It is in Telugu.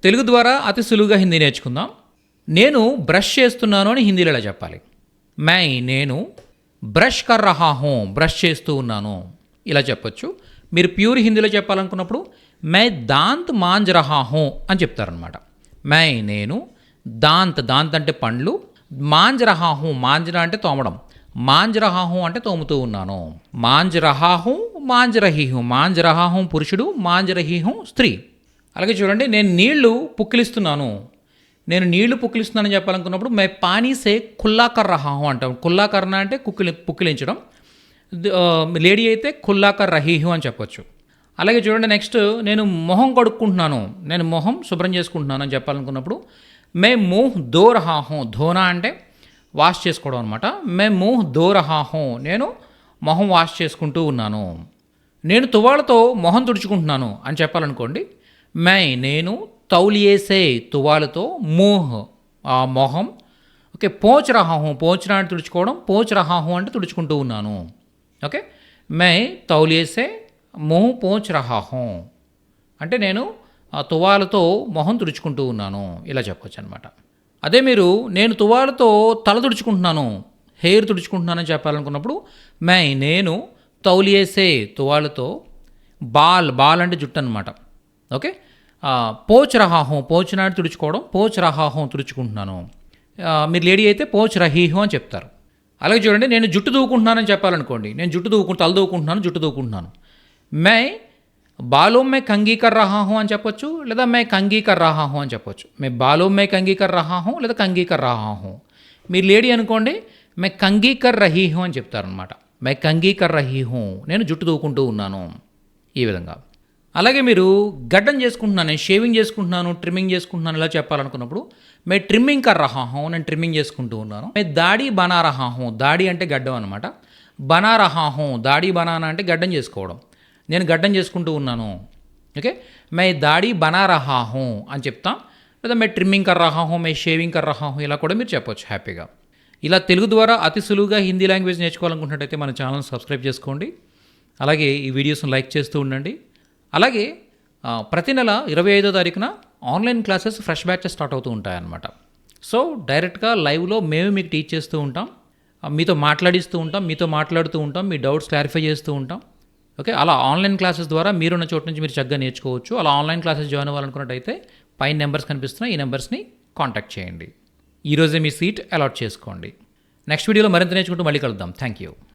తెలుగు ద్వారా అతి సులువుగా హిందీ నేర్చుకుందాం. నేను బ్రష్ చేస్తున్నాను అని హిందీలో ఎలా చెప్పాలి? మై నేను బ్రష్ కర్ రహా హూ, బ్రష్ చేస్తూ ఉన్నాను ఇలా చెప్పొచ్చు. మీరు ప్యూర్ హిందీలో చెప్పాలనుకున్నప్పుడు మై దాంత్ మాంజ్ రహా హూ అని చెప్తారనమాట. మై నేను దాంత్ అంటే పండ్లు, మాంజ్ రహా హూ, మాంజ్రా అంటే తోమడం, మాంజ్ రహా హూ అంటే తోముతూ ఉన్నాను. మాంజ్ రహా హూ, మాంజ్ రహీ హూ, మాంజ్ రహా హూ పురుషుడు, మాంజ్ రహీ హూ స్త్రీ. అలాగే చూడండి, నేను నీళ్లు పుక్కిలిస్తున్నాను. నేను నీళ్లు పుక్కిలిస్తున్నానని చెప్పాలనుకున్నప్పుడు మే పానీ సే ఖుల్లా కర్ రహా హూ అంటాం. ఖుల్లా కర్నా అంటే పుక్కిలించడం. లేడీ అయితే ఖుల్లా కర్ రహీ హూ అని చెప్పొచ్చు. అలాగే చూడండి, నెక్స్ట్ నేను మొహం కడుక్కుంటున్నాను, నేను మొహం శుభ్రం చేసుకుంటున్నాను అని చెప్పాలనుకున్నప్పుడు మే ముహ్ దో రహా హూ, ధోనా అంటే వాష్ చేసుకోవడం అనమాట. మే ముహ్ దో రహా హూ, నేను మొహం వాష్ చేసుకుంటూ ఉన్నాను. నేను తువాళ్ళతో మొహం తుడుచుకుంటున్నాను అని చెప్పాలనుకోండి, మై నేను తౌలియేసే తువాలతో ముహ్ మొహం, ఓకే, పోచ్ రహా హూ, పోచ్రా అంటే తుడుచుకోవడం, పోచ్ రహా హూ అంటే తుడుచుకుంటూ ఉన్నాను. ఓకే, మై తౌలియేసే ముహ్ పోచ్ రహా హూ అంటే నేను తువాలతో మొహం తుడుచుకుంటూ ఉన్నాను ఇలా చెప్పొచ్చు అనమాట. అదే మీరు నేను తువాలతో తల తుడుచుకుంటున్నాను, హెయిర్ తుడుచుకుంటున్నానని చెప్పాలనుకున్నప్పుడు మై నేను తౌలియేసే తువాలతో బాల్ అంటే జుట్టు అనమాట. ఓకే, పోచ్ రహా హూ, పోచ్ నాటి తుడుచుకోవడం, పోచ్ రహా హూ తుడుచుకుంటున్నాను. మీరు లేడీ అయితే పోచ్ రహీ హూ అని చెప్తారు. అలాగే చూడండి, నేను జుట్టు దూకుంటున్నానని చెప్పాలనుకోండి, నేను తల దూకుంటున్నాను, జుట్టు దూకుంటున్నాను. మై బాలో మే కంఘీ కర్ రహా హూ అని చెప్పొచ్చు, లేదా మే కంఘీ కర్ రహా హూ అని చెప్పొచ్చు. మే బాలో మే కంఘీ కర్ రహా హూ లేదా కంఘీ కర్ రహా హూ. మీరు లేడీ అనుకోండి, మే కంఘీ కర్ రహీ హూ అని చెప్తారనమాట. మే కంఘీ కర్ రహీ హూ, నేను జుట్టు దూకుంటూ ఉన్నాను ఈ విధంగా. అలాగే మీరు గడ్డం చేసుకుంటున్నాను, నేను షేవింగ్ చేసుకుంటున్నాను, ట్రిమ్మింగ్ చేసుకుంటున్నాను ఇలా చెప్పాలనుకున్నప్పుడు మే ట్రిమ్మింగ్ కర్ రహా హూ, నేను ట్రిమ్మింగ్ చేసుకుంటూ ఉన్నాను. మే దాడి బనా రహా హూ, దాడి అంటే గడ్డం అనమాట. బనా రహా హూ, దాడి బనానా అంటే గడ్డం చేసుకోవడం, నేను గడ్డం చేసుకుంటూ ఉన్నాను. ఓకే, మే దాడి బనా రహా హూ అని చెప్తాం, లేదా మే ట్రిమ్మింగ్ కర్ రహా హూ, మే షేవింగ్ కర్ రహా హూ ఇలా కూడా మీరు చెప్పొచ్చు హ్యాపీగా. ఇలా తెలుగు ద్వారా అతి సులువుగా హిందీ లాంగ్వేజ్ నేర్చుకోవాలనుకుంటున్నట్టయితే మన ఛానల్ సబ్స్క్రైబ్ చేసుకోండి. అలాగే ఈ వీడియోస్ని లైక్ చేస్తూ ఉండండి. అలాగే ప్రతి నెల 25వ తారీఖున online classes fresh batches start అవుతూ ఉంటాయన్నమాట. సో డైరెక్ట్గా లైవ్లో మేము మీకు టీచ్ చేస్తూ ఉంటాం, మీతో మాట్లాడిస్తూ ఉంటాం, మీతో మాట్లాడుతూ ఉంటాం, మీ డౌట్స్ క్లారిఫై చేస్తూ ఉంటాం. ఓకే, అలా ఆన్లైన్ క్లాసెస్ ద్వారా మీరున్న చోటు నుంచి మీరు చక్కగా నేర్చుకోవచ్చు. అలా ఆన్లైన్ క్లాసెస్ జాయిన్ అవ్వాలనుకున్నట్టయితే పైన నెంబర్స్ కనిపిస్తున్నాయి, ఈ నెంబర్స్ని కాంటాక్ట్ చేయండి. ఈరోజే మీ సీట్ అలాట్ చేసుకోండి. నెక్స్ట్ వీడియోలో మరింత నేర్చుకుంటూ మళ్ళీ కలుద్దాం. Thank you.